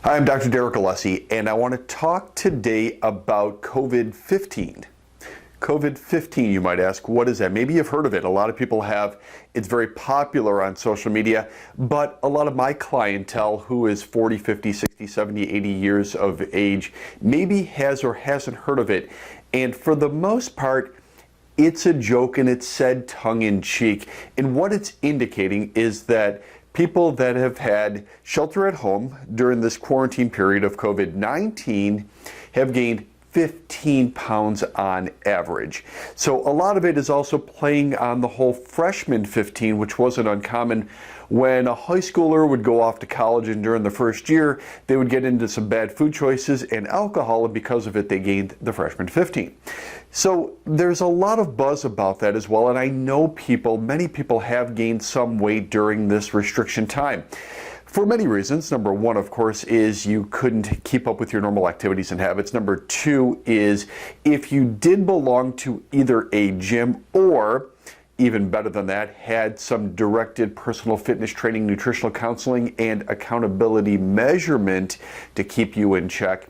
Hi, I'm Dr. Derek Alessi, and I want to talk today about COVID-15. COVID-15, you might ask, what is that? Maybe you've heard of it. A lot of people have. It's very popular on social media, but a lot of my clientele who is 40, 50, 60, 70, 80 years of age maybe has or hasn't heard of it. And for the most part, it's a joke and it's said tongue-in-cheek. And what it's indicating is that people that have had shelter at home during this quarantine period of COVID-19 have gained 15 pounds on average. So a lot of it is also playing on the whole freshman 15, which wasn't uncommon. When a high schooler would go off to college and during the first year, they would get into some bad food choices and alcohol, and because of it, they gained the freshman 15. So there's a lot of buzz about that as well, and I know many people have gained some weight during this restriction time. For many reasons. Number one, of course, is you couldn't keep up with your normal activities and habits. Number two is if you did belong to either a gym or, even better than that, had some directed personal fitness training, nutritional counseling, and accountability measurement to keep you in check,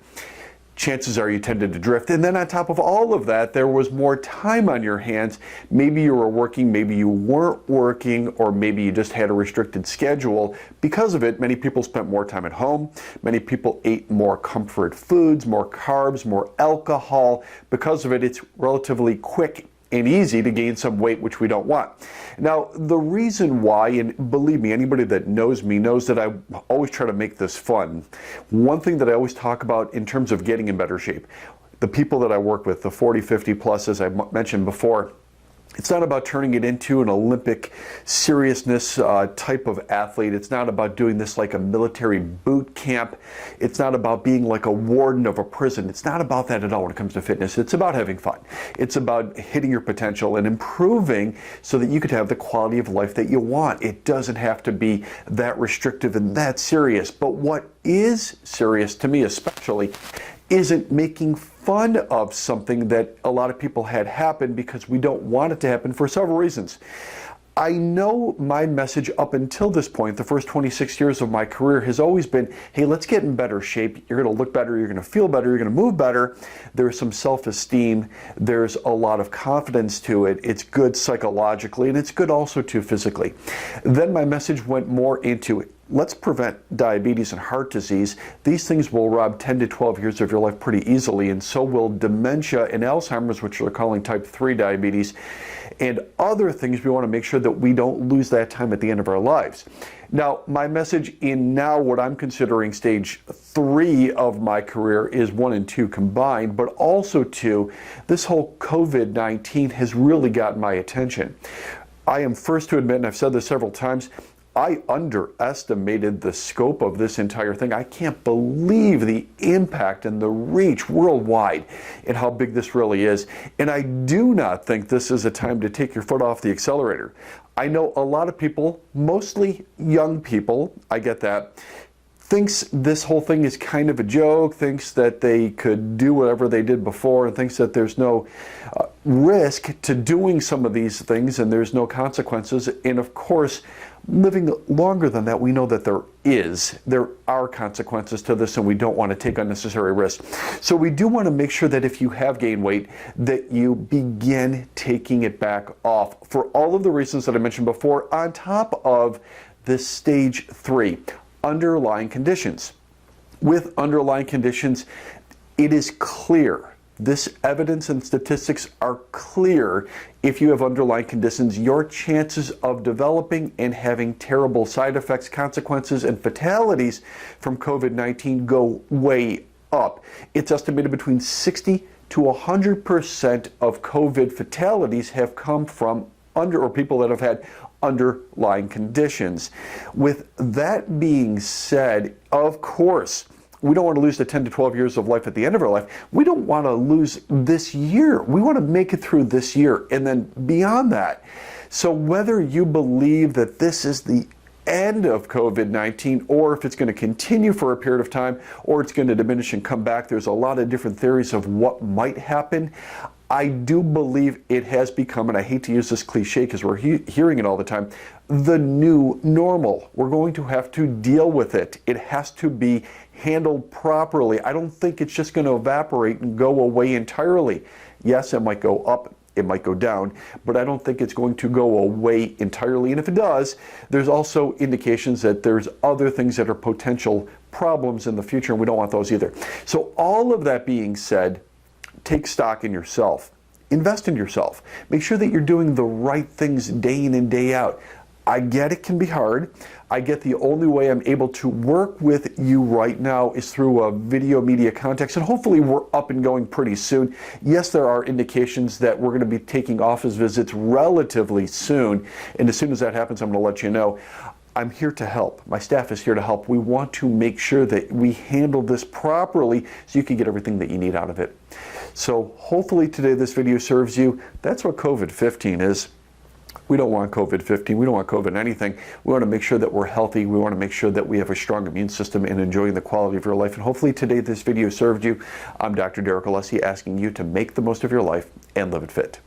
chances are you tended to drift. And then on top of all of that, there was more time on your hands. Maybe you were working, maybe you weren't working, or maybe you just had a restricted schedule. Because of it, many people spent more time at home. Many people ate more comfort foods, more carbs, more alcohol. Because of it, it's relatively quick and easy to gain some weight, which we don't want. Now, the reason why, and believe me, anybody that knows me knows that I always try to make this fun. One thing that I always talk about in terms of getting in better shape, the people that I work with, the 40, 50 plus, as I mentioned before, it's not about turning it into an Olympic seriousness type of athlete. It's not about doing this like a military boot camp. It's not about being like a warden of a prison. It's not about that at all when it comes to fitness. It's about having fun. It's about hitting your potential and improving so that you could have the quality of life that you want. It doesn't have to be that restrictive and that serious. But what is serious to me especially isn't making fun of something that a lot of people had happen, because we don't want it to happen for several reasons. I know my message up until this point, the first 26 years of my career, has always been, hey, let's get in better shape. You're going to look better, you're going to feel better, you're going to move better. There's some self-esteem, there's a lot of confidence to it. It's good psychologically, and it's good also too physically. Then my message went more into let's prevent diabetes and heart disease. These things will rob 10 to 12 years of your life pretty easily, and so will dementia and Alzheimer's, which they're calling type 3 diabetes, and other things. We want to make sure that we don't lose that time at the end of our lives. Now, my message in now what I'm considering stage 3 of my career is 1 and 2 combined, but also 2, this whole COVID-19 has really gotten my attention. I am first to admit, and I've said this several times, I underestimated the scope of this entire thing. I can't believe the impact and the reach worldwide and how big this really is. And I do not think this is a time to take your foot off the accelerator. I know a lot of people, mostly young people, I get that, thinks this whole thing is kind of a joke, thinks that they could do whatever they did before, and thinks that there's no risk to doing some of these things and there's no consequences. And of course, living longer than that, we know that there are consequences to this, and we don't want to take unnecessary risks. So we do want to make sure that if you have gained weight, that you begin taking it back off for all of the reasons that I mentioned before, on top of this stage 3. Underlying conditions. With underlying conditions, it is clear. This evidence and statistics are clear. If you have underlying conditions, your chances of developing and having terrible side effects, consequences, and fatalities from COVID-19 go way up. It's estimated between 60 to 100% of COVID fatalities have come from people that have had underlying conditions. With that being said, of course, we don't want to lose the 10 to 12 years of life at the end of our life. We don't want to lose this year. We want to make it through this year and then beyond that. So whether you believe that this is the end of COVID-19, or if it's going to continue for a period of time, or it's going to diminish and come back, there's a lot of different theories of what might happen. I do believe it has become, and I hate to use this cliche because we're hearing it all the time, the new normal. We're going to have to deal with it. It has to be handled properly. I don't think it's just going to evaporate and go away entirely. Yes, it might go up, it might go down, but I don't think it's going to go away entirely. And if it does, there's also indications that there's other things that are potential problems in the future, and we don't want those either. So all of that being said, take stock in yourself. Invest in yourself. Make sure that you're doing the right things day in and day out. I get it can be hard. I get the only way I'm able to work with you right now is through a video media context, and hopefully we're up and going pretty soon. Yes, there are indications that we're going to be taking office visits relatively soon, and as soon as that happens, I'm going to let you know. I'm here to help. My staff is here to help. We want to make sure that we handle this properly so you can get everything that you need out of it. So hopefully today this video serves you. That's what COVID-15 is. We don't want COVID-15. We don't want COVID anything. We want to make sure that we're healthy. We want to make sure that we have a strong immune system and enjoying the quality of your life. And hopefully today this video served you. I'm Dr. Alessi, asking you to make the most of your life and live it fit.